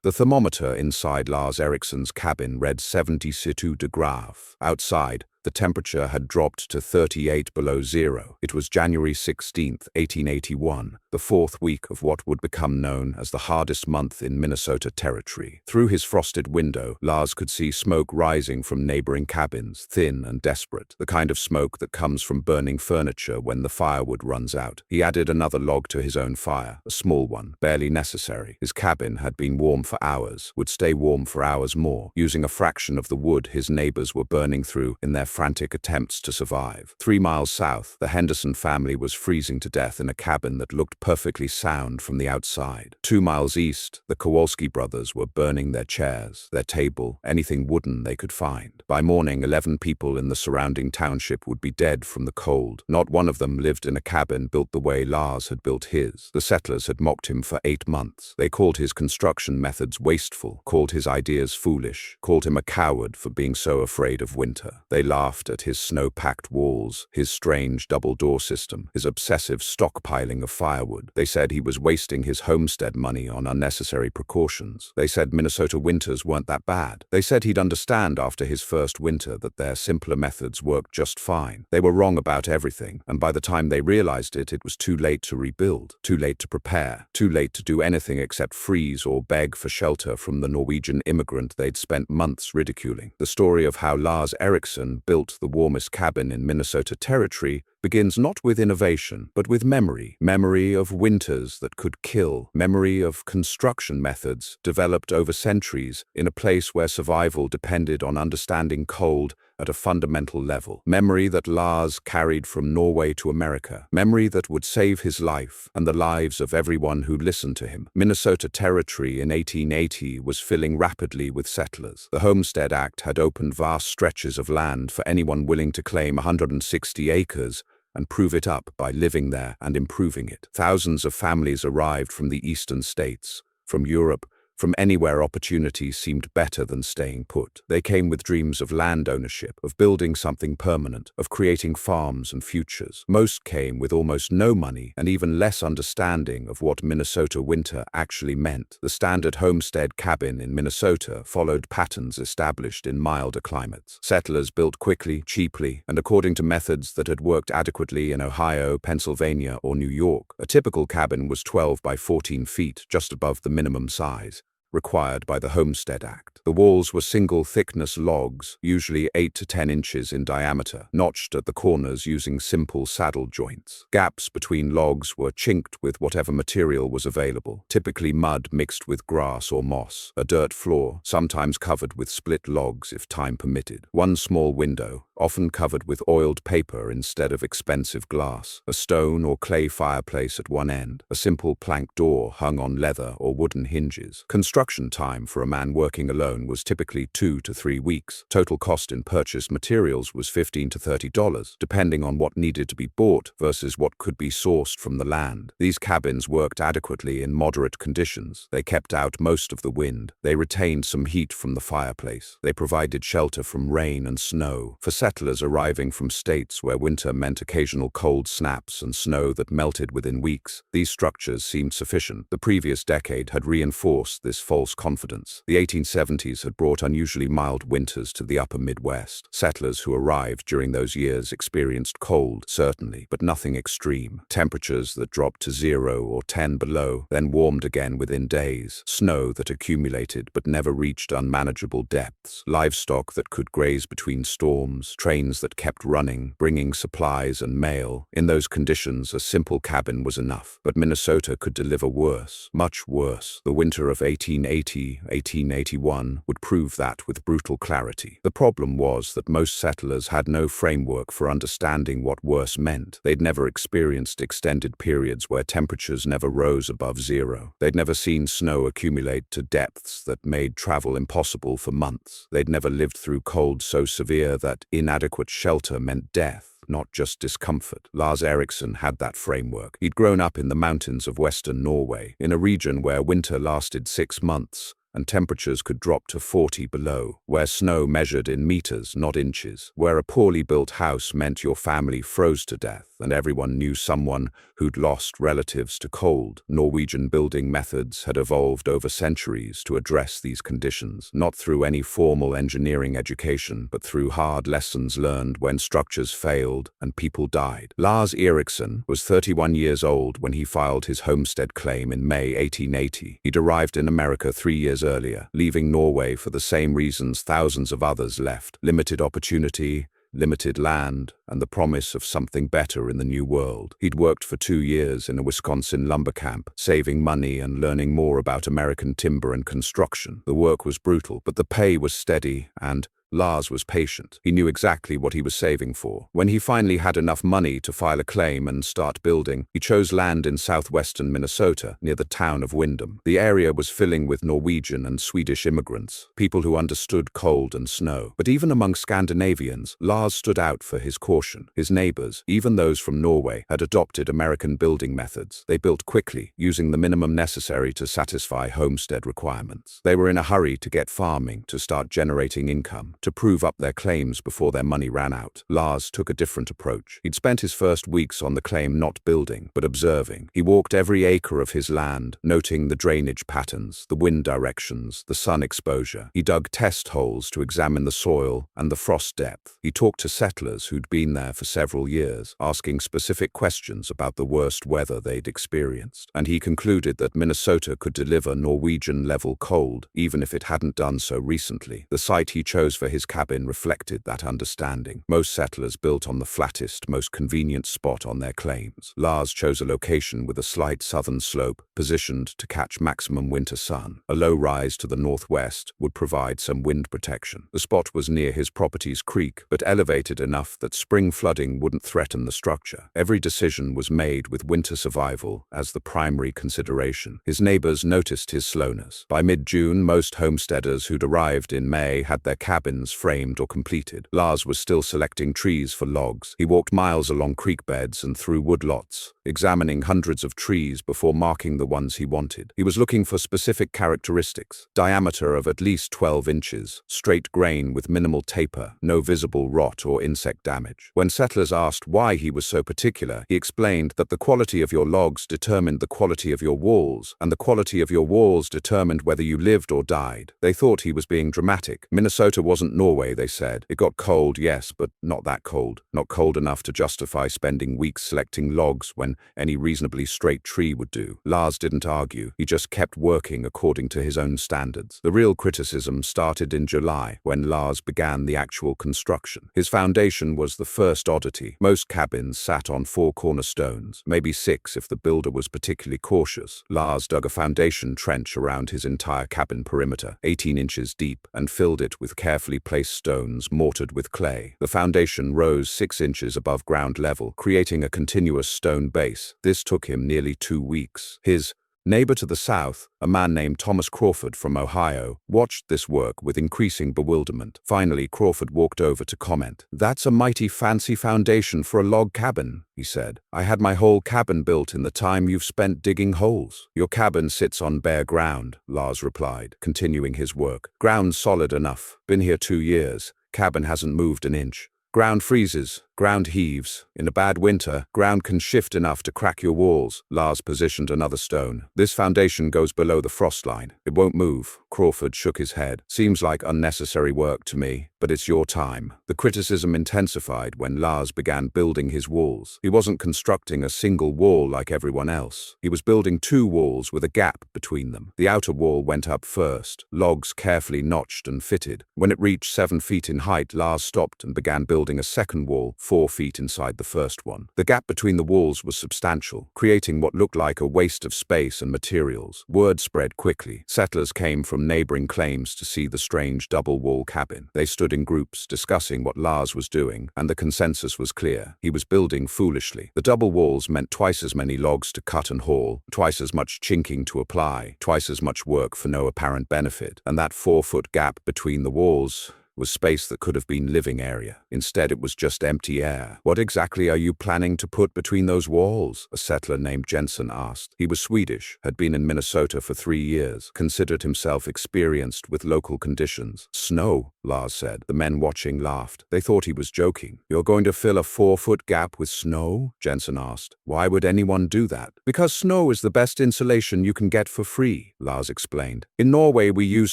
The thermometer inside Lars Eriksen's cabin read 72 degrees. Outside, the temperature had dropped to 38 below zero. It was January 16, 1881, the fourth week of what would become known as the hardest month in Minnesota territory. Through his frosted window, Lars could see smoke rising from neighboring cabins, thin and desperate, the kind of smoke that comes from burning furniture when the firewood runs out. He added another log to his own fire, a small one, barely necessary. His cabin had been warm for hours, would stay warm for hours more, using a fraction of the wood his neighbors were burning through in their frantic attempts to survive. 3 miles south, the Henderson family was freezing to death in a cabin that looked perfectly sound from the outside. 2 miles east, the Kowalski brothers were burning their chairs, their table, anything wooden they could find. By morning, 11 people in the surrounding township would be dead from the cold. Not one of them lived in a cabin built the way Lars had built his. The settlers had mocked him for 8 months. They called his construction methods wasteful, called his ideas foolish, called him a coward for being so afraid of winter. They laughed at his snow-packed walls, his strange double-door system, his obsessive stockpiling of firewood. They said he was wasting his homestead money on unnecessary precautions. They said Minnesota winters weren't that bad. They said he'd understand after his first winter that their simpler methods worked just fine. They were wrong about everything, and by the time they realized it, it was too late to rebuild, too late to prepare, too late to do anything except freeze or beg for shelter from the Norwegian immigrant they'd spent months ridiculing. The story of how Lars Eriksen built the warmest cabin in Minnesota territory begins not with innovation, but with memory. Memory of winters that could kill. Memory of construction methods developed over centuries in a place where survival depended on understanding cold at a fundamental level. Memory that Lars carried from Norway to America. Memory that would save his life and the lives of everyone who listened to him. Minnesota territory in 1880 was filling rapidly with settlers. The Homestead Act had opened vast stretches of land for anyone willing to claim 160 acres and prove it up by living there and improving it. Thousands of families arrived from the eastern states, from Europe, from anywhere opportunity seemed better than staying put. They came with dreams of land ownership, of building something permanent, of creating farms and futures. Most came with almost no money and even less understanding of what Minnesota winter actually meant. The standard homestead cabin in Minnesota followed patterns established in milder climates. Settlers built quickly, cheaply, and according to methods that had worked adequately in Ohio, Pennsylvania, or New York. A typical cabin was 12 by 14 feet, just above the minimum size required by the Homestead Act. The walls were single-thickness logs, usually 8 to 10 inches in diameter, notched at the corners using simple saddle joints. Gaps between logs were chinked with whatever material was available, typically mud mixed with grass or moss. A dirt floor, sometimes covered with split logs if time permitted. One small window, often covered with oiled paper instead of expensive glass. A stone or clay fireplace at one end. A simple plank door hung on leather or wooden hinges. Construction time for a man working alone was typically 2 to 3 weeks. Total cost in purchased materials was $15 to $30, depending on what needed to be bought versus what could be sourced from the land. These cabins worked adequately in moderate conditions. They kept out most of the wind. They retained some heat from the fireplace. They provided shelter from rain and snow. For settlers arriving from states where winter meant occasional cold snaps and snow that melted within weeks, these structures seemed sufficient. The previous decade had reinforced this false confidence. The 1870s had brought unusually mild winters to the upper Midwest. Settlers who arrived during those years experienced cold, certainly, but nothing extreme. Temperatures that dropped to 0 or 10 below, then warmed again within days. Snow that accumulated but never reached unmanageable depths. Livestock that could graze between storms. Trains that kept running, bringing supplies and mail. In those conditions, a simple cabin was enough. But Minnesota could deliver worse, much worse. The winter of 1880-1881 would prove that with brutal clarity. The problem was that most settlers had no framework for understanding what worse meant. They'd never experienced extended periods where temperatures never rose above 0. They'd never seen snow accumulate to depths that made travel impossible for months. They'd never lived through cold so severe that inadequate shelter meant death, not just discomfort. Lars Eriksen had that framework. He'd grown up in the mountains of western Norway, in a region where winter lasted 6 months and temperatures could drop to 40 below, where snow measured in meters, not inches, where a poorly built house meant your family froze to death. and everyone knew someone who'd lost relatives to cold. Norwegian building methods had evolved over centuries to address these conditions, not through any formal engineering education, but through hard lessons learned when structures failed and people died. Lars Eriksen was 31 years old when he filed his homestead claim in May 1880. He'd arrived in America 3 years earlier, leaving Norway for the same reasons thousands of others left: limited opportunity, limited land, and the promise of something better in the new world. He'd worked for 2 years in a Wisconsin lumber camp, saving money and learning more about American timber and construction. The work was brutal, but the pay was steady, and Lars was patient. He knew exactly what he was saving for. When he finally had enough money to file a claim and start building, he chose land in southwestern Minnesota, near the town of Windham. The area was filling with Norwegian and Swedish immigrants, people who understood cold and snow. But even among Scandinavians, Lars stood out for his caution. His neighbors, even those from Norway, had adopted American building methods. They built quickly, using the minimum necessary to satisfy homestead requirements. They were in a hurry to get farming, to start generating income, to prove up their claims before their money ran out. Lars took a different approach. He'd spent his first weeks on the claim not building, but observing. He walked every acre of his land, noting the drainage patterns, the wind directions, the sun exposure. He dug test holes to examine the soil and the frost depth. He talked to settlers who'd been there for several years, asking specific questions about the worst weather they'd experienced. And he concluded that Minnesota could deliver Norwegian-level cold, even if it hadn't done so recently. The site he chose for his cabin reflected that understanding. Most settlers built on the flattest, most convenient spot on their claims. Lars chose a location with a slight southern slope, positioned to catch maximum winter sun. A low rise to the northwest would provide some wind protection. The spot was near his property's creek, but elevated enough that spring flooding wouldn't threaten the structure. Every decision was made with winter survival as the primary consideration. His neighbors noticed his slowness. By mid-June, most homesteaders who'd arrived in May had their cabins framed or completed. Lars was still selecting trees for logs. He walked miles along creek beds and through woodlots, examining hundreds of trees before marking the ones he wanted. He was looking for specific characteristics: diameter of at least 12 inches, straight grain with minimal taper, no visible rot or insect damage. When settlers asked why he was so particular, he explained that the quality of your logs determined the quality of your walls, and the quality of your walls determined whether you lived or died. They thought he was being dramatic. Minnesota wasn't Norway, they said. It got cold, yes, but not that cold. Not cold enough to justify spending weeks selecting logs when any reasonably straight tree would do. Lars didn't argue. He just kept working according to his own standards. The real criticism started in July, when Lars began the actual construction. His foundation was the first oddity. Most cabins sat on 4 cornerstones, maybe 6 if the builder was particularly cautious. Lars dug a foundation trench around his entire cabin perimeter, 18 inches deep, and filled it with carefully placed stones mortared with clay. The foundation rose 6 inches above ground level, creating a continuous stone base. This took him nearly 2 weeks. His neighbor to the south, a man named Thomas Crawford from Ohio, watched this work with increasing bewilderment. Finally, Crawford walked over to comment. "That's a mighty fancy foundation for a log cabin," he said. "I had my whole cabin built in the time you've spent digging holes." "Your cabin sits on bare ground," Lars replied, continuing his work. "Ground's solid enough. Been here 2 years. Cabin hasn't moved an inch. Ground freezes. Ground heaves. In a bad winter, ground can shift enough to crack your walls." Lars positioned another stone. "This foundation goes below the frost line. It won't move." Crawford shook his head. "Seems like unnecessary work to me, but it's your time." The criticism intensified when Lars began building his walls. He wasn't constructing a single wall like everyone else. He was building 2 walls with a gap between them. The outer wall went up first, logs carefully notched and fitted. When it reached 7 feet in height, Lars stopped and began building a second wall, 4 feet inside the first one. The gap between the walls was substantial, creating what looked like a waste of space and materials. Word spread quickly. Settlers came from neighboring claims to see the strange double-wall cabin. They stood in groups discussing what Lars was doing, and the consensus was clear. He was building foolishly. The double walls meant twice as many logs to cut and haul, twice as much chinking to apply, twice as much work for no apparent benefit. And that 4-foot gap between the walls, was space that could have been living area. Instead, it was just empty air. "What exactly are you planning to put between those walls?" a settler named Jensen asked. He was Swedish, had been in Minnesota for 3 years, considered himself experienced with local conditions. "Snow," Lars said. The men watching laughed. They thought he was joking. "You're going to fill a 4-foot gap with snow?" Jensen asked. "Why would anyone do that?" "Because snow is the best insulation you can get for free," Lars explained. "In Norway, we use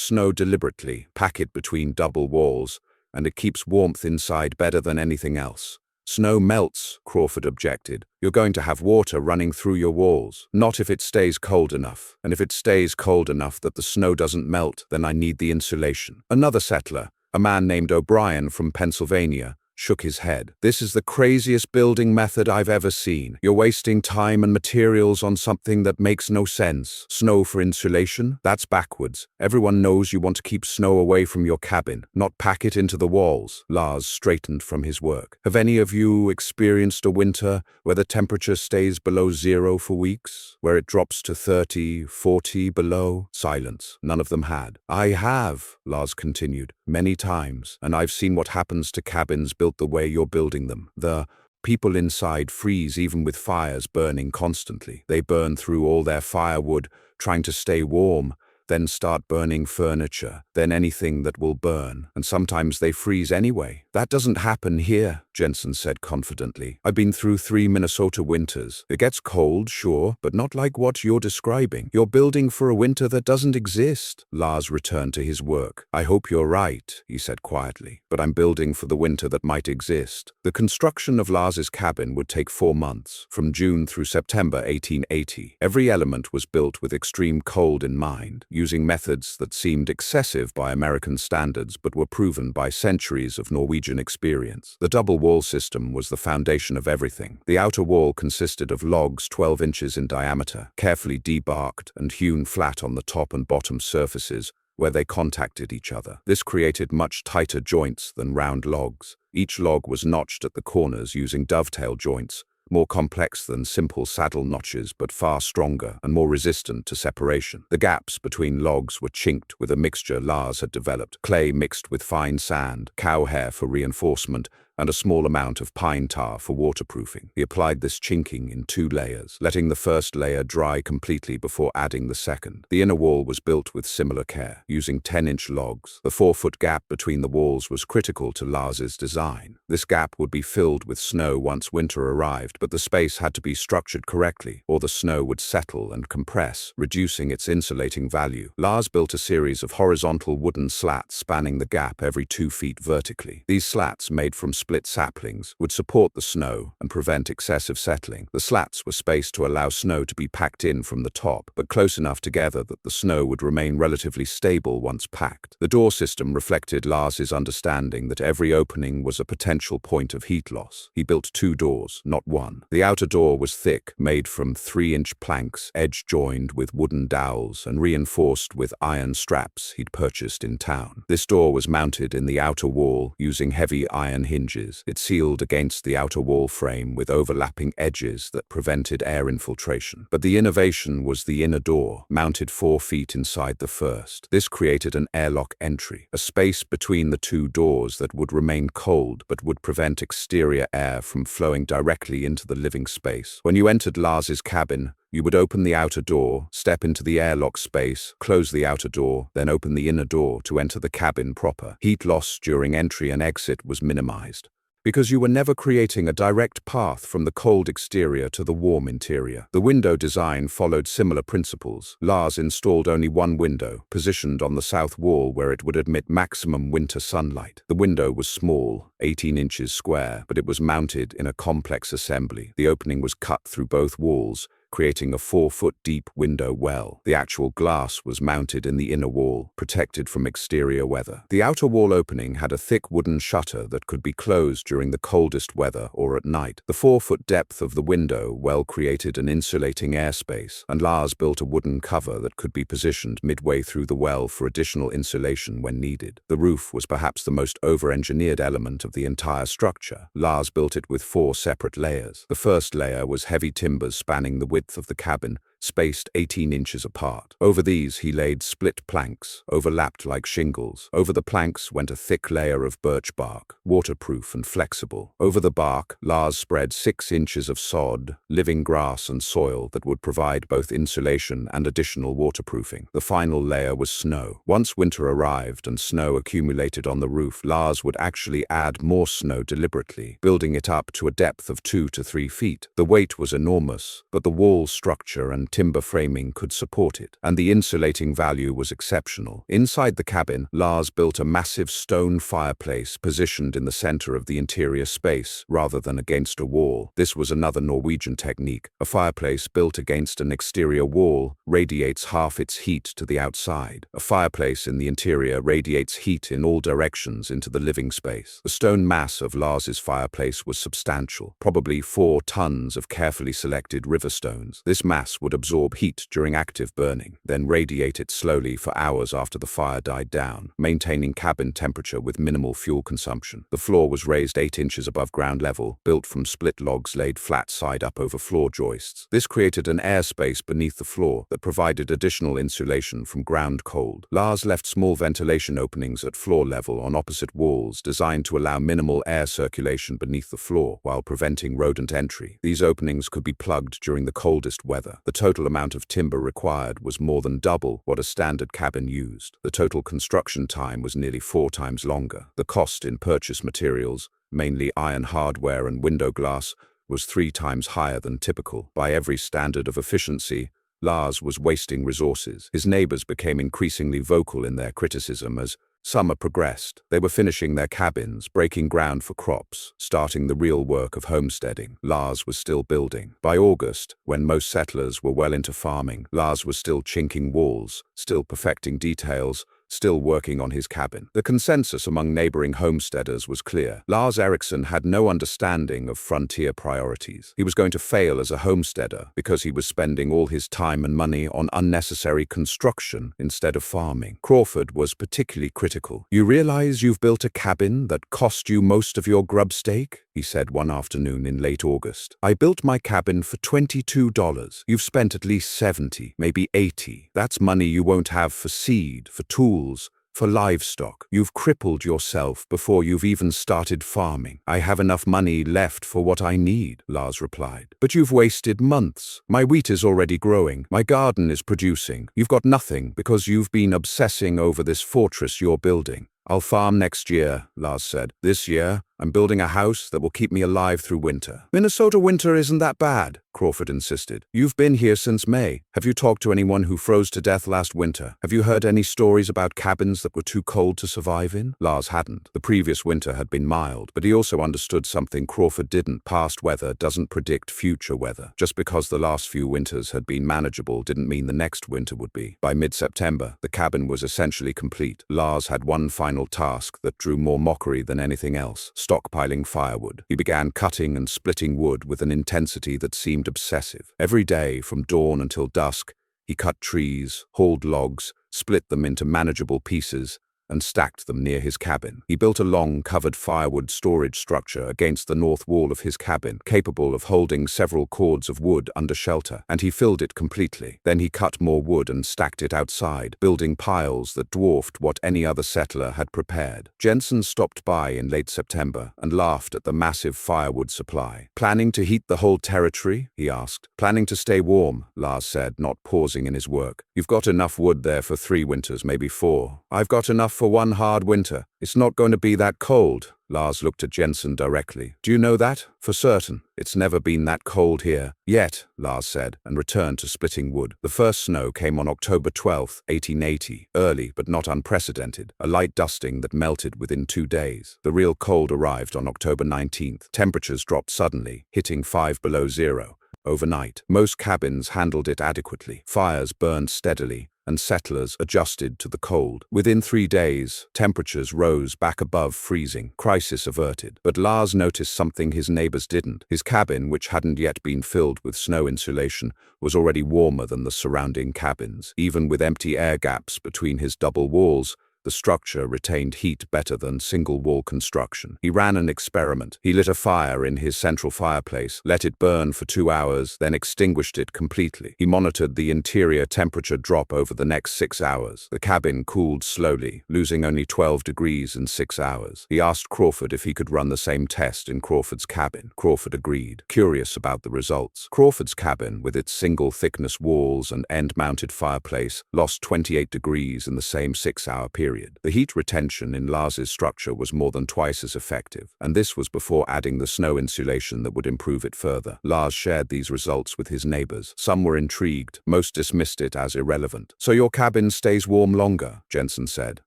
snow deliberately, pack it between double walls, and it keeps warmth inside better than anything else." "Snow melts," Crawford objected. "You're going to have water running through your walls. Not if it stays cold enough. And if it stays cold enough that the snow doesn't melt, then I need the insulation." Another settler, a man named O'Brien from Pennsylvania, shook his head. "This is the craziest building method I've ever seen. You're wasting time and materials on something that makes no sense. Snow for insulation? That's backwards. Everyone knows you want to keep snow away from your cabin, not pack it into the walls." Lars straightened from his work. "Have any of you experienced a winter where the temperature stays below 0 for weeks? Where it drops to 30, 40 below?" Silence. None of them had. "I have," Lars continued, "many times, and I've seen what happens to cabins built the way you're building them. The people inside freeze even with fires burning constantly. They burn through all their firewood, trying to stay warm, then start burning furniture, then anything that will burn, and sometimes they freeze anyway. That doesn't happen here, Jensen said confidently. I've been through 3 Minnesota winters. It gets cold, sure, but not like what you're describing. You're building for a winter that doesn't exist. Lars returned to his work. I hope you're right, he said quietly, but I'm building for the winter that might exist. The construction of Lars's cabin would take 4 months, from June through September 1880. Every element was built with extreme cold in mind, using methods that seemed excessive by American standards but were proven by centuries of Norwegian experience. The double wall system was the foundation of everything. The outer wall consisted of logs 12 inches in diameter, carefully debarked and hewn flat on the top and bottom surfaces where they contacted each other. This created much tighter joints than round logs. Each log was notched at the corners using dovetail joints, more complex than simple saddle notches but far stronger and more resistant to separation. The gaps between logs were chinked with a mixture Lars had developed, clay mixed with fine sand, cow hair for reinforcement, and a small amount of pine tar for waterproofing. He applied this chinking in 2 layers, letting the first layer dry completely before adding the second. The inner wall was built with similar care, using 10-inch logs. The 4-foot gap between the walls was critical to Lars's design. This gap would be filled with snow once winter arrived, but the space had to be structured correctly, or the snow would settle and compress, reducing its insulating value. Lars built a series of horizontal wooden slats spanning the gap every 2 feet vertically. These slats, made from split saplings, would support the snow and prevent excessive settling. The slats were spaced to allow snow to be packed in from the top, but close enough together that the snow would remain relatively stable once packed. The door system reflected Lars's understanding that every opening was a potential point of heat loss. He built 2 doors, not 1. The outer door was thick, made from 3-inch planks, edge-joined with wooden dowels and reinforced with iron straps he'd purchased in town. This door was mounted in the outer wall using heavy iron hinges. It sealed against the outer wall frame with overlapping edges that prevented air infiltration. But the innovation was the inner door, mounted 4 feet inside the first. This created an airlock entry, a space between the 2 doors that would remain cold but would prevent exterior air from flowing directly into the living space. When you entered Lars's cabin, you would open the outer door, step into the airlock space, close the outer door, then open the inner door to enter the cabin proper. Heat loss during entry and exit was minimized, because you were never creating a direct path from the cold exterior to the warm interior. The window design followed similar principles. Lars installed only 1 window, positioned on the south wall where it would admit maximum winter sunlight. The window was small, 18 inches square, but it was mounted in a complex assembly. The opening was cut through both walls, creating a 4-foot deep window well. The actual glass was mounted in the inner wall, protected from exterior weather. The outer wall opening had a thick wooden shutter that could be closed during the coldest weather or at night. The 4-foot depth of the window well created an insulating airspace, and Lars built a wooden cover that could be positioned midway through the well for additional insulation when needed. The roof was perhaps the most over-engineered element of the entire structure. Lars built it with 4 separate layers. The first layer was heavy timbers spanning the width of the cabin, spaced 18 inches apart. Over these he laid split planks, overlapped like shingles. Over the planks went a thick layer of birch bark, waterproof and flexible. Over the bark, Lars spread 6 inches of sod, living grass and soil that would provide both insulation and additional waterproofing. The final layer was snow. Once winter arrived and snow accumulated on the roof, Lars would actually add more snow deliberately, building it up to a depth of 2 to 3 feet. The weight was enormous, but the wall structure and timber framing could support it, and the insulating value was exceptional. Inside the cabin, Lars built a massive stone fireplace positioned in the center of the interior space, rather than against a wall. This was another Norwegian technique. A fireplace built against an exterior wall radiates half its heat to the outside. A fireplace in the interior radiates heat in all directions into the living space. The stone mass of Lars's fireplace was substantial, probably 4 tons of carefully selected river stones. This mass would absorb heat during active burning, then radiate it slowly for hours after the fire died down, maintaining cabin temperature with minimal fuel consumption. The floor was raised 8 inches above ground level, built from split logs laid flat side up over floor joists. This created an airspace beneath the floor that provided additional insulation from ground cold. Lars left small ventilation openings at floor level on opposite walls designed to allow minimal air circulation beneath the floor while preventing rodent entry. These openings could be plugged during the coldest weather. The total amount of timber required was more than double what a standard cabin used. The total construction time was nearly 4 times longer. The cost in purchase materials, mainly iron hardware and window glass, was 3 times higher than typical. By every standard of efficiency, Lars was wasting resources. His neighbors became increasingly vocal in their criticism as summer progressed. They were finishing their cabins, breaking ground for crops, starting the real work of homesteading. Lars was still building. By August, when most settlers were well into farming, Lars was still chinking walls, still perfecting details, still working on his cabin. The consensus among neighboring homesteaders was clear. Lars Eriksen had no understanding of frontier priorities. He was going to fail as a homesteader because he was spending all his time and money on unnecessary construction instead of farming. Crawford was particularly critical. "You realize you've built a cabin that cost you most of your grub stake?" he said one afternoon in late August. "I built my cabin for $22. You've spent at least 70, maybe 80. That's money you won't have for seed, for tools, for livestock. You've crippled yourself before you've even started farming." "I have enough money left for what I need," Lars replied. "But you've wasted months. My wheat is already growing. My garden is producing. You've got nothing because you've been obsessing over this fortress you're building." "I'll farm next year," Lars said. "This year, I'm building a house that will keep me alive through winter." "Minnesota winter isn't that bad," Crawford insisted. "You've been here since May. Have you talked to anyone who froze to death last winter? Have you heard any stories about cabins that were too cold to survive in?" Lars hadn't. The previous winter had been mild, but he also understood something Crawford didn't. Past weather doesn't predict future weather. Just because the last few winters had been manageable didn't mean the next winter would be. By mid-September, the cabin was essentially complete. Lars had one final task that drew more mockery than anything else: stockpiling firewood. He began cutting and splitting wood with an intensity that seemed obsessive. Every day, from dawn until dusk, he cut trees, hauled logs, split them into manageable pieces, and stacked them near his cabin. He built a long, covered firewood storage structure against the north wall of his cabin, capable of holding several cords of wood under shelter, and he filled it completely. Then he cut more wood and stacked it outside, building piles that dwarfed what any other settler had prepared. Jensen stopped by in late September and laughed at the massive firewood supply. "Planning to heat the whole territory?" he asked. "Planning to stay warm," Lars said, not pausing in his work. "You've got enough wood there for 3 winters, maybe 4. I've got enough for 1 hard winter. It's not going to be that cold." Lars looked at Jensen directly. "Do you know that? For certain. It's never been that cold here. Yet," Lars said, and returned to splitting wood. The first snow came on October 12, 1880, early but not unprecedented, a light dusting that melted within 2 days. The real cold arrived on October 19th. Temperatures dropped suddenly, hitting 5 below zero. Overnight, most cabins handled it adequately. Fires burned steadily, and settlers adjusted to the cold. Within 3 days, temperatures rose back above freezing. Crisis averted. But Lars noticed something his neighbors didn't. His cabin, which hadn't yet been filled with snow insulation, was already warmer than the surrounding cabins. Even with empty air gaps between his double walls, The structure retained heat better than single-wall construction. He ran an experiment. He lit a fire in his central fireplace, let it burn for 2 hours, then extinguished it completely. He monitored the interior temperature drop over the next 6 hours. The cabin cooled slowly, losing only 12 degrees in 6 hours. He asked Crawford if he could run the same test in Crawford's cabin. Crawford agreed, curious about the results. Crawford's cabin, with its single-thickness walls and end-mounted fireplace, lost 28 degrees in the same 6-hour period. The heat retention in Lars's structure was more than twice as effective, and this was before adding the snow insulation that would improve it further. Lars shared these results with his neighbors. Some were intrigued, most dismissed it as irrelevant. "So your cabin stays warm longer," Jensen said.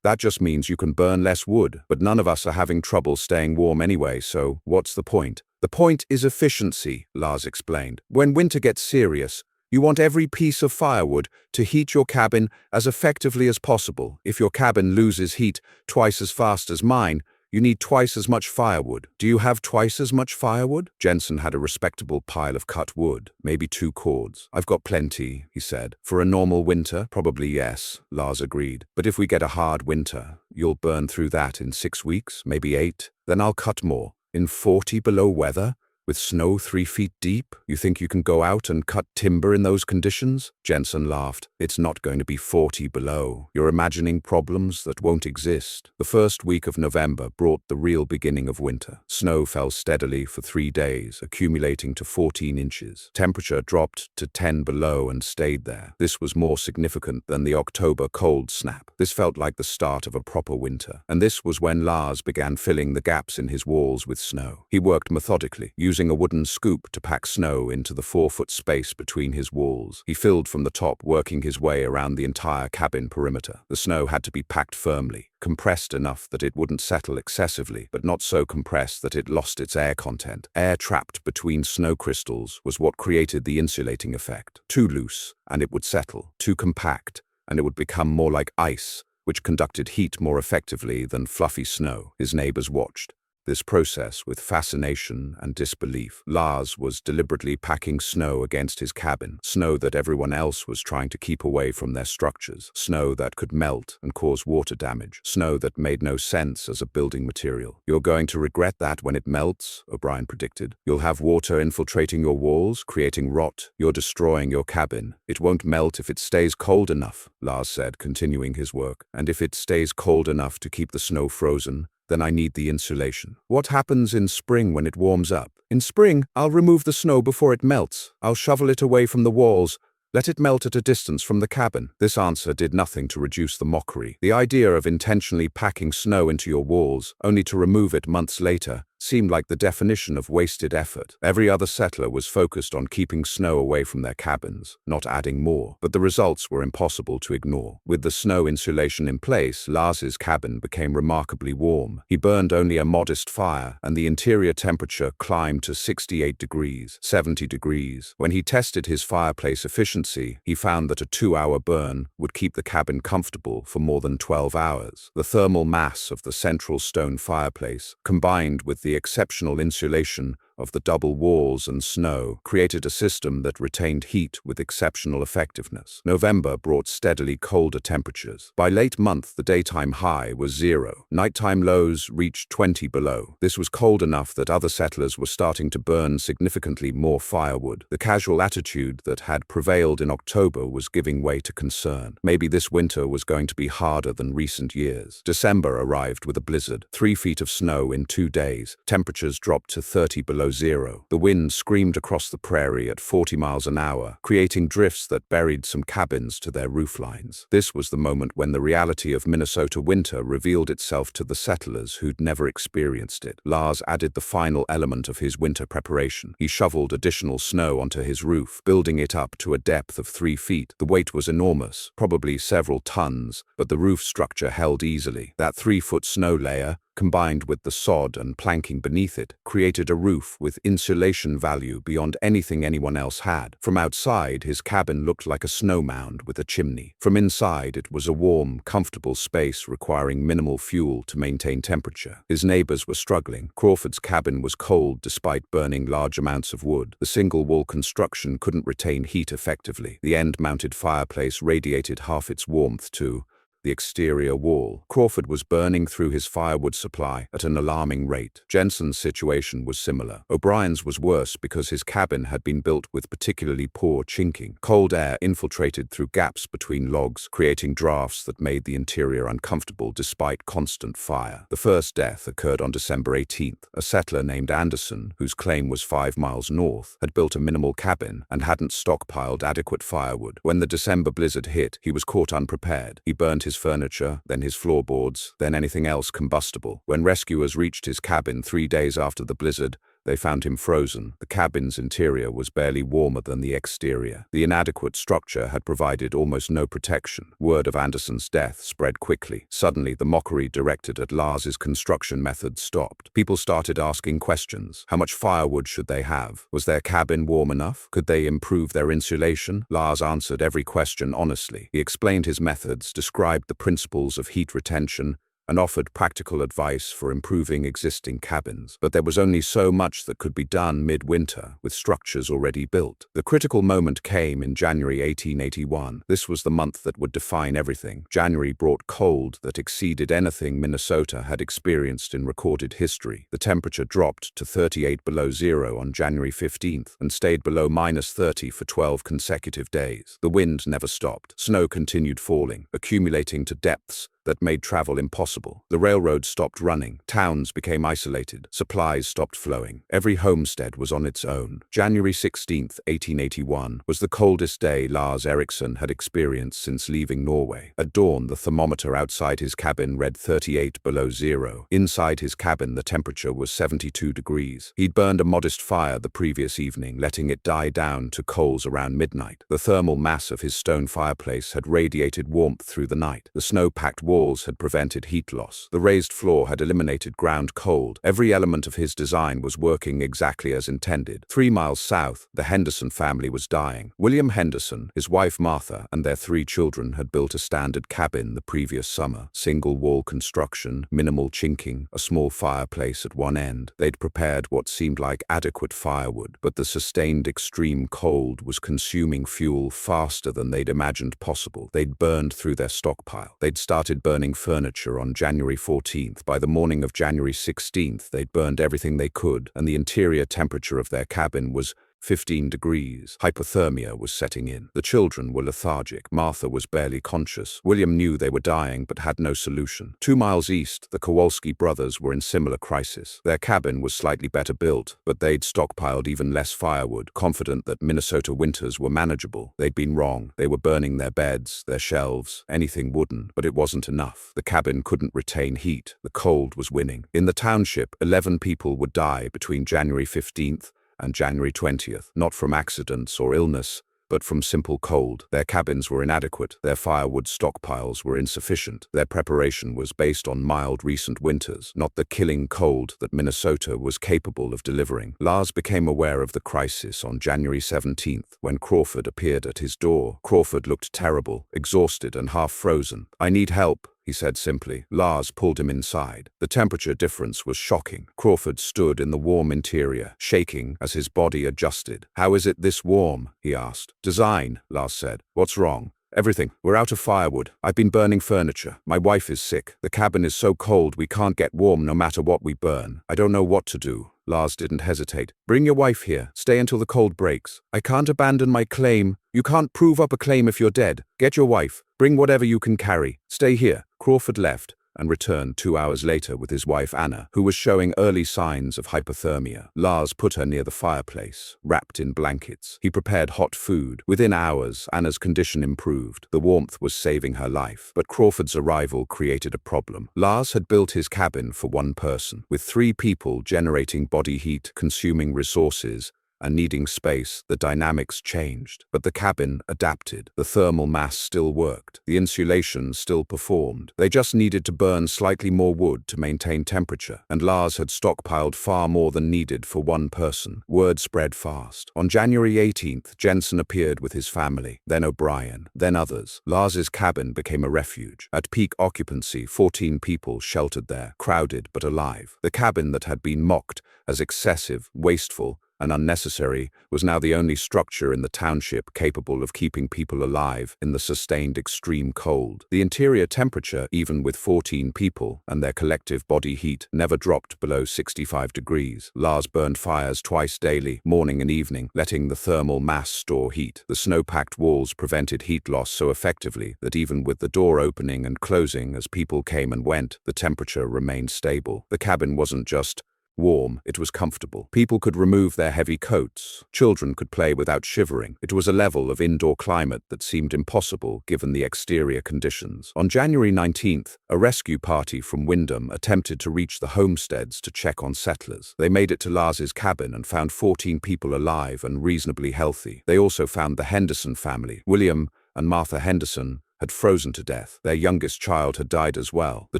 "That just means you can burn less wood, but none of us are having trouble staying warm anyway, so what's the point?" "The point is efficiency," Lars explained. "When winter gets serious, you want every piece of firewood to heat your cabin as effectively as possible. If your cabin loses heat twice as fast as mine, you need twice as much firewood. Do you have twice as much firewood?" Jensen had a respectable pile of cut wood, maybe 2 cords. "I've got plenty," he said. "For a normal winter, probably yes," Lars agreed. "But if we get a hard winter, you'll burn through that in 6 weeks, maybe 8. Then I'll cut more. In 40 below weather? With snow 3 feet deep? You think you can go out and cut timber in those conditions?" Jensen laughed. "It's not going to be 40 below. You're imagining problems that won't exist." The first week of November brought the real beginning of winter. Snow fell steadily for 3 days, accumulating to 14 inches. Temperature dropped to 10 below and stayed there. This was more significant than the October cold snap. This felt like the start of a proper winter. And this was when Lars began filling the gaps in his walls with snow. He worked methodically, using a wooden scoop to pack snow into the 4-foot space between his walls. He filled from the top, working his way around the entire cabin perimeter. The snow had to be packed firmly, compressed enough that it wouldn't settle excessively, but not so compressed that it lost its air content. Air trapped between snow crystals was what created the insulating effect. Too loose, and it would settle. Too compact, and it would become more like ice, which conducted heat more effectively than fluffy snow. His neighbors watched this process with fascination and disbelief. Lars was deliberately packing snow against his cabin, snow that everyone else was trying to keep away from their structures, snow that could melt and cause water damage, snow that made no sense as a building material. "You're going to regret that when it melts," O'Brien predicted. "You'll have water infiltrating your walls, creating rot. You're destroying your cabin. It won't melt if it stays cold enough," Lars said, continuing his work. "And if it stays cold enough to keep the snow frozen, then I need the insulation." "What happens in spring when it warms up?" "In spring, I'll remove the snow before it melts. I'll shovel it away from the walls, let it melt at a distance from the cabin." This answer did nothing to reduce the mockery. The idea of intentionally packing snow into your walls, only to remove it months later, seemed like the definition of wasted effort. Every other settler was focused on keeping snow away from their cabins, not adding more. But the results were impossible to ignore. With the snow insulation in place, Lars's cabin became remarkably warm. He burned only a modest fire, and the interior temperature climbed to 68 degrees, 70 degrees. When he tested his fireplace efficiency, he found that a 2-hour burn would keep the cabin comfortable for more than 12 hours. The thermal mass of the central stone fireplace, combined with the exceptional insulation of the double walls and snow, created a system that retained heat with exceptional effectiveness. November brought steadily colder temperatures. By late month, the daytime high was 0. Nighttime lows reached 20 below. This was cold enough that other settlers were starting to burn significantly more firewood. The casual attitude that had prevailed in October was giving way to concern. Maybe this winter was going to be harder than recent years. December arrived with a blizzard. 3 feet of snow in 2 days. Temperatures dropped to 30 below 0. The wind screamed across the prairie at 40 miles an hour, creating drifts that buried some cabins to their rooflines. This was the moment when the reality of Minnesota winter revealed itself to the settlers who'd never experienced it. Lars added the final element of his winter preparation. He shoveled additional snow onto his roof, building it up to a depth of 3 feet. The weight was enormous, probably several tons, but the roof structure held easily. That 3-foot snow layer, combined with the sod and planking beneath it, created a roof with insulation value beyond anything anyone else had. From outside, his cabin looked like a snow mound with a chimney. From inside, it was a warm, comfortable space requiring minimal fuel to maintain temperature. His neighbors were struggling. Crawford's cabin was cold despite burning large amounts of wood. The single-wall construction couldn't retain heat effectively. The end-mounted fireplace radiated half its warmth to the exterior wall. Crawford was burning through his firewood supply at an alarming rate. Jensen's situation was similar. O'Brien's was worse because his cabin had been built with particularly poor chinking. Cold air infiltrated through gaps between logs, creating drafts that made the interior uncomfortable despite constant fire. The first death occurred on December 18th. A settler named Henderson, whose claim was 5 miles north, had built a minimal cabin and hadn't stockpiled adequate firewood. When the December blizzard hit, he was caught unprepared. He burned his furniture, then his floorboards, then anything else combustible. When rescuers reached his cabin 3 days after the blizzard, they found him frozen. The cabin's interior was barely warmer than the exterior. The inadequate structure had provided almost no protection. Word of Anderson's death spread quickly. Suddenly, the mockery directed at Lars's construction methods stopped. People started asking questions. How much firewood should they have? Was their cabin warm enough? Could they improve their insulation? Lars answered every question honestly. He explained his methods, described the principles of heat retention, and offered practical advice for improving existing cabins. But there was only so much that could be done midwinter, with structures already built. The critical moment came in January 1881. This was the month that would define everything. January brought cold that exceeded anything Minnesota had experienced in recorded history. The temperature dropped to 38 below zero on January 15th and stayed below -30 for 12 consecutive days. The wind never stopped. Snow continued falling, accumulating to depths that made travel impossible. The railroad stopped running. Towns became isolated. Supplies stopped flowing. Every homestead was on its own. January 16th, 1881, was the coldest day Lars Eriksen had experienced since leaving Norway. At dawn, the thermometer outside his cabin read 38 below zero. Inside his cabin, the temperature was 72 degrees. He'd burned a modest fire the previous evening, letting it die down to coals around midnight. The thermal mass of his stone fireplace had radiated warmth through the night. The snow-packed walls had prevented heat loss. The raised floor had eliminated ground cold. Every element of his design was working exactly as intended. 3 miles south, the Henderson family was dying. William Henderson, his wife Martha, and their 3 children had built a standard cabin the previous summer. Single-wall construction, minimal chinking, a small fireplace at one end. They'd prepared what seemed like adequate firewood, but the sustained extreme cold was consuming fuel faster than they'd imagined possible. They'd burned through their stockpile. They'd started burning furniture on January 14th. By the morning of January 16th, they'd burned everything they could, and the interior temperature of their cabin was 15 degrees. Hypothermia was setting in. The children were lethargic. Martha was barely conscious. William knew they were dying but had no solution. 2 miles east, the Kowalski brothers were in similar crisis. Their cabin was slightly better built, but they'd stockpiled even less firewood, confident that Minnesota winters were manageable. They'd been wrong. They were burning their beds, their shelves, anything wooden, but it wasn't enough. The cabin couldn't retain heat. The cold was winning. In the township, 11 people would die between January 15th and January 20th, not from accidents or illness, but from simple cold. Their cabins were inadequate, their firewood stockpiles were insufficient, their preparation was based on mild recent winters, not the killing cold that Minnesota was capable of delivering. Lars became aware of the crisis on January 17th, when Crawford appeared at his door. Crawford looked terrible, exhausted and half frozen. "I need help," he said simply. Lars pulled him inside. The temperature difference was shocking. Crawford stood in the warm interior, shaking as his body adjusted. "How is it this warm?" he asked. "Design," Lars said. "What's wrong?" "Everything. We're out of firewood. I've been burning furniture. My wife is sick. The cabin is so cold we can't get warm no matter what we burn. I don't know what to do." Lars didn't hesitate. "Bring your wife here. Stay until the cold breaks." "I can't abandon my claim." "You can't prove up a claim if you're dead. Get your wife. Bring whatever you can carry. Stay here." Crawford left and returned 2 hours later with his wife Anna, who was showing early signs of hypothermia. Lars put her near the fireplace, wrapped in blankets. He prepared hot food. Within hours, Anna's condition improved. The warmth was saving her life. But Crawford's arrival created a problem. Lars had built his cabin for one person, with 3 people generating body heat, consuming resources, and needing space. The dynamics changed. But the cabin adapted. The thermal mass still worked. The insulation still performed. They just needed to burn slightly more wood to maintain temperature. And Lars had stockpiled far more than needed for one person. Word spread fast. On January 18th, Jensen appeared with his family, then O'Brien, then others. Lars's cabin became a refuge. At peak occupancy, 14 people sheltered there, crowded but alive. The cabin that had been mocked as excessive, wasteful, and unnecessary, was now the only structure in the township capable of keeping people alive in the sustained extreme cold. The interior temperature, even with 14 people and their collective body heat, never dropped below 65 degrees. Lars burned fires twice daily, morning and evening, letting the thermal mass store heat. The snow-packed walls prevented heat loss so effectively that even with the door opening and closing as people came and went, the temperature remained stable. The cabin wasn't just warm, it was comfortable. People could remove their heavy coats. Children could play without shivering. It was a level of indoor climate that seemed impossible given the exterior conditions. On January 19th, a rescue party from Wyndham attempted to reach the homesteads to check on settlers. They made it to Lars's cabin and found 14 people alive and reasonably healthy. They also found the Henderson family. William and Martha Henderson had frozen to death. Their youngest child had died as well. The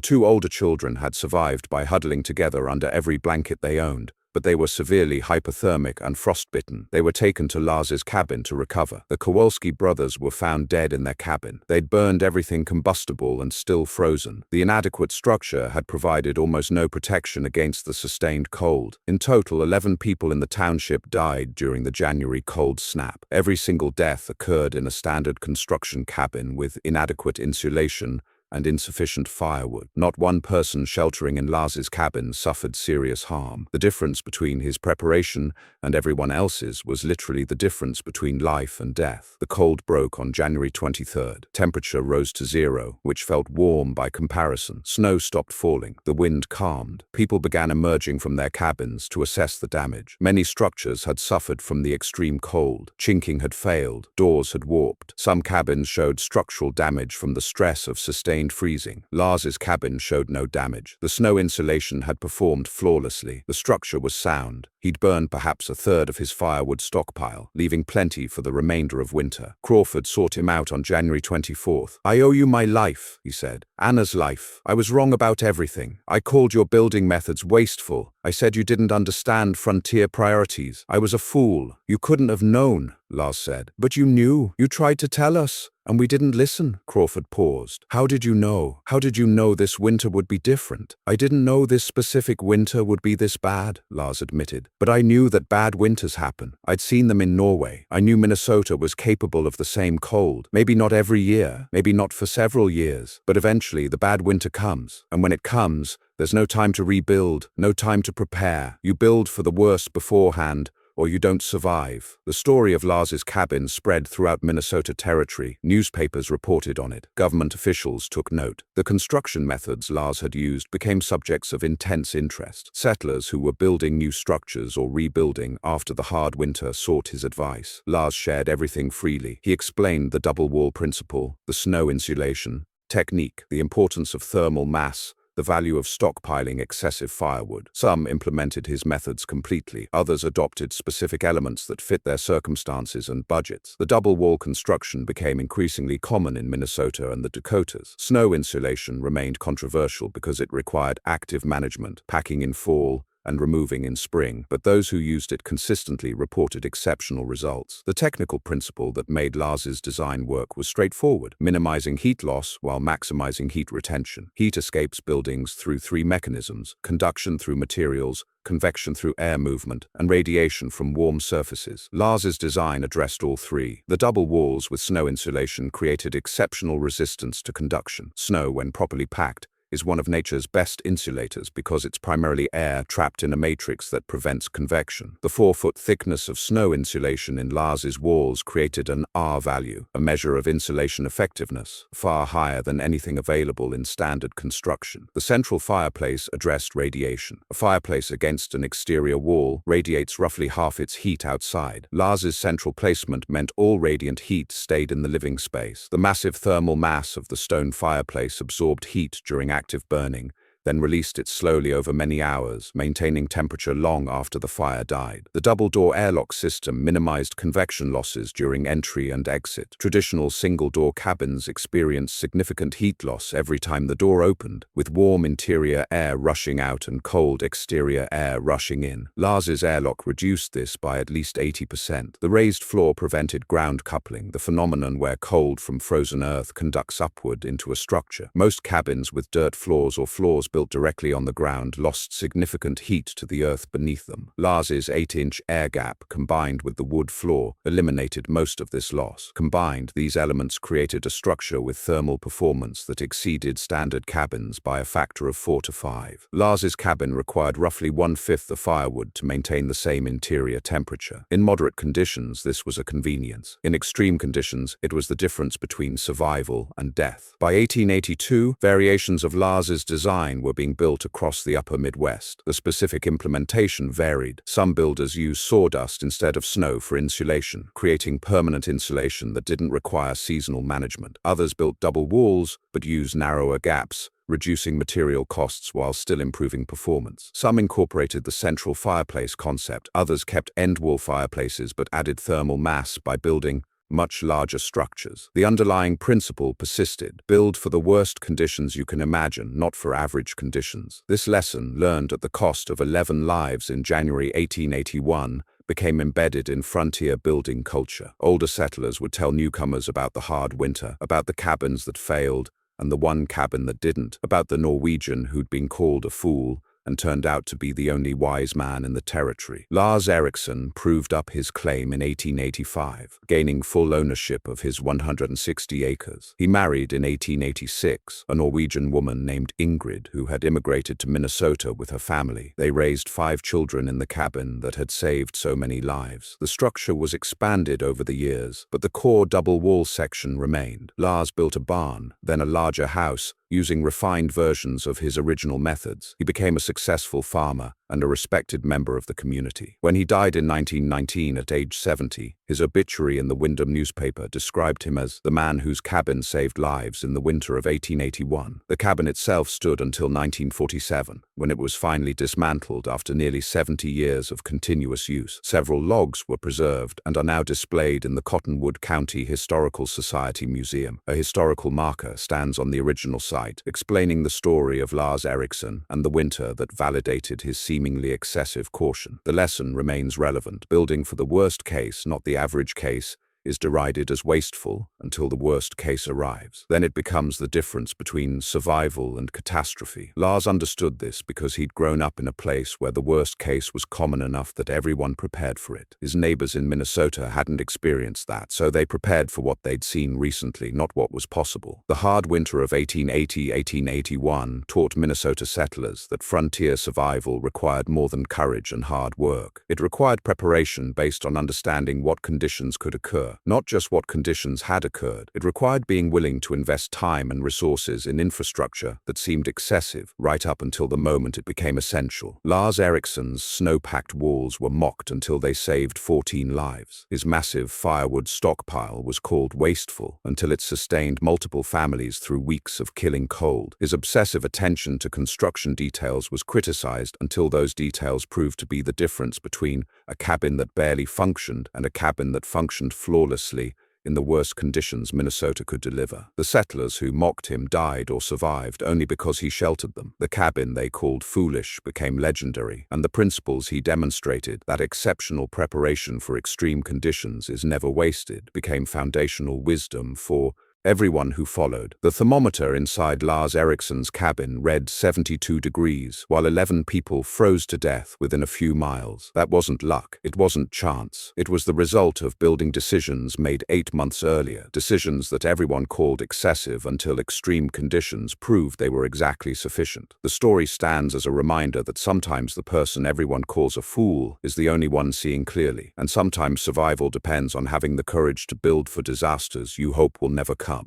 two older children had survived by huddling together under every blanket they owned, but they were severely hypothermic and frostbitten. They were taken to Lars's cabin to recover. The Kowalski brothers were found dead in their cabin. They'd burned everything combustible and still frozen. The inadequate structure had provided almost no protection against the sustained cold. In total, 11 people in the township died during the January cold snap. Every single death occurred in a standard construction cabin with inadequate insulation and insufficient firewood. Not one person sheltering in Lars's cabin suffered serious harm. The difference between his preparation and everyone else's was literally the difference between life and death. The cold broke on January 23rd. Temperature rose to 0, which felt warm by comparison. Snow stopped falling. The wind calmed. People began emerging from their cabins to assess the damage. Many structures had suffered from the extreme cold. Chinking had failed. Doors had warped. Some cabins showed structural damage from the stress of sustained freezing. Lars's cabin showed no damage. The snow insulation had performed flawlessly. The structure was sound. He'd burned perhaps a third of his firewood stockpile, leaving plenty for the remainder of winter. Crawford sought him out on January 24th. "I owe you my life," he said. "Anna's life. I was wrong about everything. I called your building methods wasteful. I said you didn't understand frontier priorities. I was a fool. You couldn't have known," Lars said. "But you knew. You tried to tell us. And we didn't listen." Crawford paused. "How did you know? How did you know this winter would be different?" "I didn't know this specific winter would be this bad," Lars admitted. "But I knew that bad winters happen. I'd seen them in Norway. I knew Minnesota was capable of the same cold. Maybe not every year, maybe not for several years, but eventually the bad winter comes. And when it comes, there's no time to rebuild, no time to prepare. You build for the worst beforehand, or you don't survive." The story of Lars's cabin spread throughout Minnesota territory. Newspapers reported on it. Government officials took note. The construction methods Lars had used became subjects of intense interest. Settlers who were building new structures or rebuilding after the hard winter sought his advice. Lars shared everything freely. He explained the double wall principle, the snow insulation technique, the importance of thermal mass, the value of stockpiling excessive firewood. Some implemented his methods completely. Others adopted specific elements that fit their circumstances and budgets. The double wall construction became increasingly common in Minnesota and the Dakotas. Snow insulation remained controversial because it required active management, packing in fall and removing in spring, but those who used it consistently reported exceptional results. The technical principle that made Lars's design work was straightforward: minimizing heat loss while maximizing heat retention. Heat escapes buildings through 3 mechanisms: conduction through materials, convection through air movement, and radiation from warm surfaces. Lars's design addressed all 3. The double walls with snow insulation created exceptional resistance to conduction. Snow, when properly packed, is one of nature's best insulators because it's primarily air trapped in a matrix that prevents convection. The 4-foot thickness of snow insulation in Lars's walls created an R value, a measure of insulation effectiveness, far higher than anything available in standard construction. The central fireplace addressed radiation. A fireplace against an exterior wall radiates roughly half its heat outside. Lars's central placement meant all radiant heat stayed in the living space. The massive thermal mass of the stone fireplace absorbed heat during active burning, then released it slowly over many hours, maintaining temperature long after the fire died. The double-door airlock system minimized convection losses during entry and exit. Traditional single-door cabins experienced significant heat loss every time the door opened, with warm interior air rushing out and cold exterior air rushing in. Lars's airlock reduced this by at least 80%. The raised floor prevented ground coupling, the phenomenon where cold from frozen earth conducts upward into a structure. Most cabins with dirt floors or floors built built directly on the ground lost significant heat to the earth beneath them. Lars's 8-inch air gap, combined with the wood floor, eliminated most of this loss. Combined, these elements created a structure with thermal performance that exceeded standard cabins by a factor of 4 to 5. Lars's cabin required roughly 1/5 the firewood to maintain the same interior temperature. In moderate conditions, this was a convenience. In extreme conditions, it was the difference between survival and death. By 1882, variations of Lars's design were being built across the upper Midwest. The specific implementation varied. Some builders used sawdust instead of snow for insulation, creating permanent insulation that didn't require seasonal management. Others built double walls, but used narrower gaps, reducing material costs while still improving performance. Some incorporated the central fireplace concept. Others kept end-wall fireplaces but added thermal mass by building much larger structures. The underlying principle persisted: build for the worst conditions you can imagine, not for average conditions. This lesson, learned at the cost of 11 lives in January 1881, became embedded in frontier building culture. Older settlers would tell newcomers about the hard winter, about the cabins that failed, and the one cabin that didn't, about the Norwegian who'd been called a fool and turned out to be the only wise man in the territory. Lars Eriksen proved up his claim in 1885, gaining full ownership of his 160 acres. He married in 1886 a Norwegian woman named Ingrid, who had immigrated to Minnesota with her family. They raised 5 children in the cabin that had saved so many lives. The structure was expanded over the years, but the core double-wall section remained. Lars built a barn, then a larger house, using refined versions of his original methods. He became a successful farmer and a respected member of the community. When he died in 1919 at age 70, his obituary in the Windham newspaper described him as the man whose cabin saved lives in the winter of 1881. The cabin itself stood until 1947, when it was finally dismantled after nearly 70 years of continuous use. Several logs were preserved and are now displayed in the Cottonwood County Historical Society Museum. A historical marker stands on the original site, explaining the story of Lars Eriksen and the winter that validated his seemingly excessive caution. The lesson remains relevant. Building for the worst case, not the average case, is derided as wasteful until the worst case arrives. Then it becomes the difference between survival and catastrophe. Lars understood this because he'd grown up in a place where the worst case was common enough that everyone prepared for it. His neighbors in Minnesota hadn't experienced that, so they prepared for what they'd seen recently, not what was possible. The hard winter of 1880-1881 taught Minnesota settlers that frontier survival required more than courage and hard work. It required preparation based on understanding what conditions could occur, not just what conditions had occurred. It required being willing to invest time and resources in infrastructure that seemed excessive, right up until the moment it became essential. Lars Eriksen's snow-packed walls were mocked until they saved 14 lives. His massive firewood stockpile was called wasteful until it sustained multiple families through weeks of killing cold. His obsessive attention to construction details was criticized until those details proved to be the difference between a cabin that barely functioned and a cabin that functioned flawlessly in the worst conditions Minnesota could deliver. The settlers who mocked him died or survived only because he sheltered them. The cabin they called foolish became legendary, and the principles he demonstrated, that exceptional preparation for extreme conditions is never wasted, became foundational wisdom for everyone who followed. The thermometer inside Lars Eriksen's cabin read 72 degrees, while 11 people froze to death within a few miles. That wasn't luck. It wasn't chance. It was the result of building decisions made 8 months earlier, decisions that everyone called excessive until extreme conditions proved they were exactly sufficient. The story stands as a reminder that sometimes the person everyone calls a fool is the only one seeing clearly, and sometimes survival depends on having the courage to build for disasters you hope will never come.